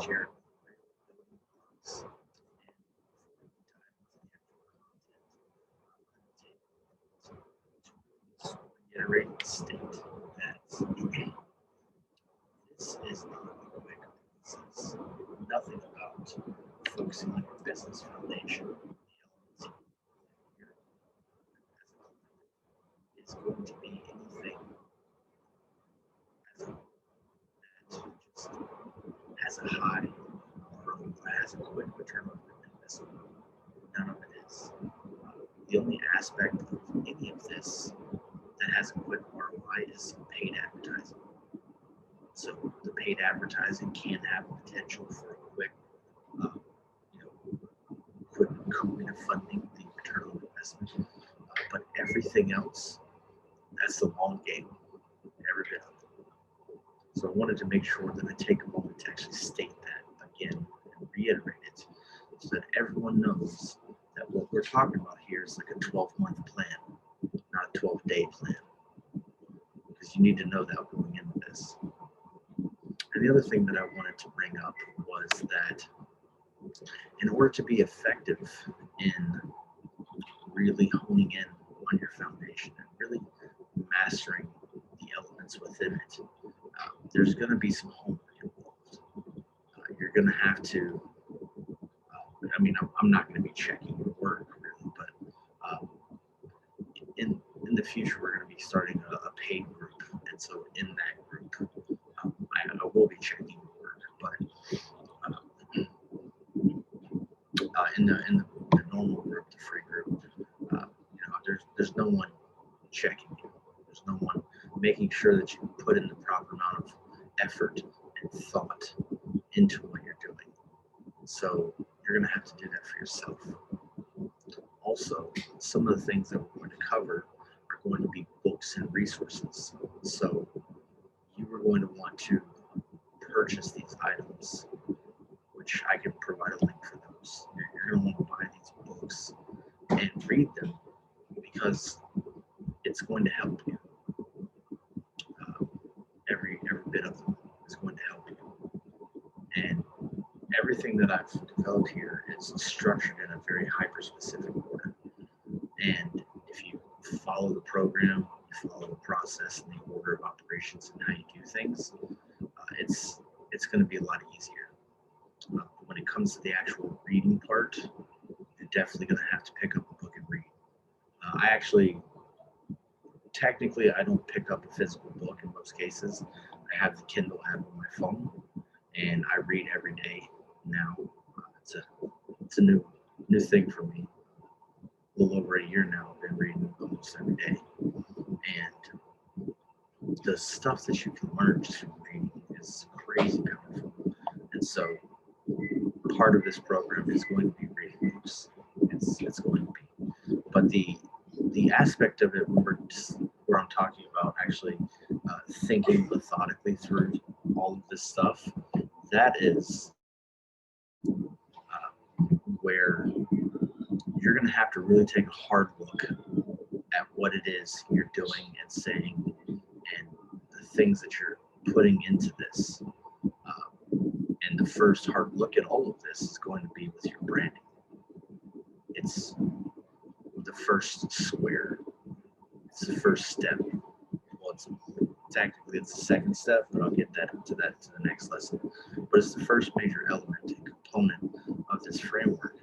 share reiterate the state that this is not a quick process. Nothing about focusing on your business foundation, the elements is going to be anything that just has a high or has a quick return on investment. None of it is. The only aspect of any of this that has a quick ROI is paid advertising. So the paid advertising can have potential for a quick, quick recouping of funding, the return on investment. But everything else, that's the long game, every bit of it. So I wanted to make sure that I take a moment to actually state that again and reiterate it so that everyone knows that what we're talking about here is like a 12-month plan, not a 12-day plan. Because you need to know that going into this. And the other thing that I wanted to bring up was that in order to be effective in really honing in on your foundation and really mastering the elements within it, there's going to be some homework involved. You're going to have to, I'm not going to be checking your work really, but in the future, we're going to be starting a paid group. And so in that group, I will be checking your work, but in the normal group, the free group, there's no one checking you. There's no one making sure that you put in the proper amount of effort and thought into what you're doing. So you're going to have to do that for yourself. Also, some of the things that we're going to cover are going to be books and resources. So you are going to want to purchase these items, which I can provide a link for those. You're going to want to buy these books and read them because it's going to help you. Every bit of them is going to help you. And everything that I've developed here is structured in a very hyper-specific order. And if you follow the program, you follow the process and the order of operations and how you do things, it's going to be a lot easier. When it comes to the actual reading part, you're definitely going to have to pick up a book and read. Technically, I don't pick up a physical book in most cases. I have the Kindle app on my phone, and I read every day now. It's a new thing for me. A little over a year now, I've been reading almost every day. And the stuff that you can learn just from reading is crazy powerful. And so part of this program is going to be reading books. It's going to be. But the aspect of it where I'm talking about actually thinking methodically through all of this stuff, that is where you're going to have to really take a hard look at what it is you're doing and saying and the things that you're putting into this. And the first hard look at all of this is going to be with your branding. It's the first square. It's the first step. Well, technically it's the second step, but I'll get to the next lesson. But it's the first major element and component of this framework.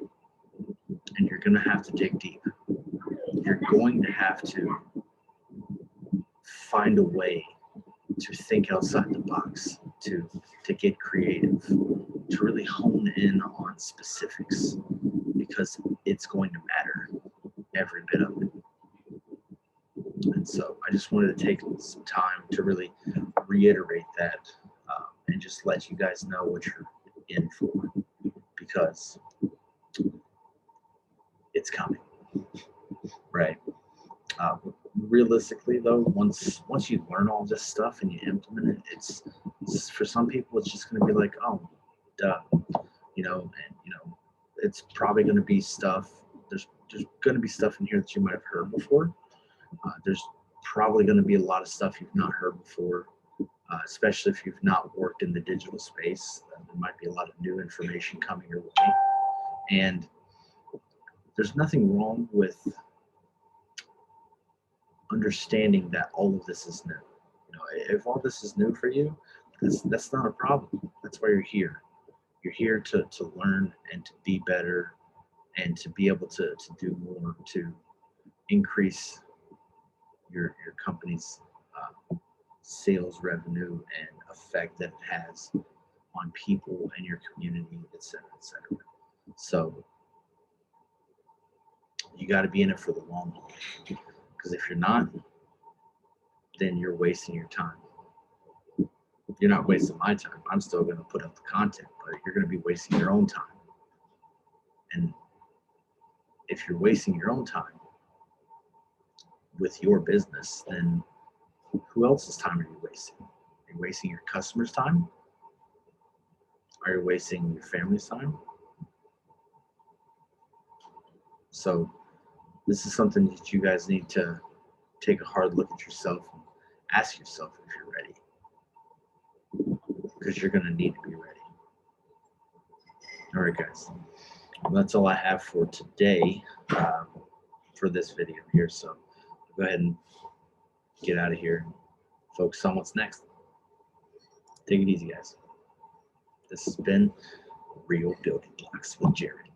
And you're going to have to dig deep. You're going to have to find a way to think outside the box, to get creative, to really hone in on specifics, because it's going to matter, every bit of it. And so I just wanted to take some time to really reiterate that and just let you guys know what you're in for, because it's coming, right? Realistically though, once you learn all this stuff and you implement it, it's for some people it's just going to be like, oh, duh, it's probably going to be stuff. There's going to be stuff in here that you might have heard before. There's probably going to be a lot of stuff you've not heard before. especially if you've not worked in the digital space. There might be a lot of new information coming your way. And there's nothing wrong with understanding that all of this is new. You know, if all this is new for you, that's not a problem. That's why you're here. You're here to learn and to be better and to be able to do more to increase your company's sales revenue and effect that it has on people and your community, et cetera, et cetera. So you got to be in it for the long haul, because if you're not, then you're wasting your time. You're not wasting my time. I'm still going to put up the content, but you're going to be wasting your own time. And if you're wasting your own time with your business, then who else's time are you wasting? Are you wasting your customers' time? Are you wasting your family's time? So this is something that you guys need to take a hard look at yourself and ask yourself if you're ready, because you're going to need to be ready. All right, guys. Well, that's all I have for today for this video here. So I'll go ahead and get out of here and focus on what's next. Take it easy, guys. This has been Real Building Blocks with Jared.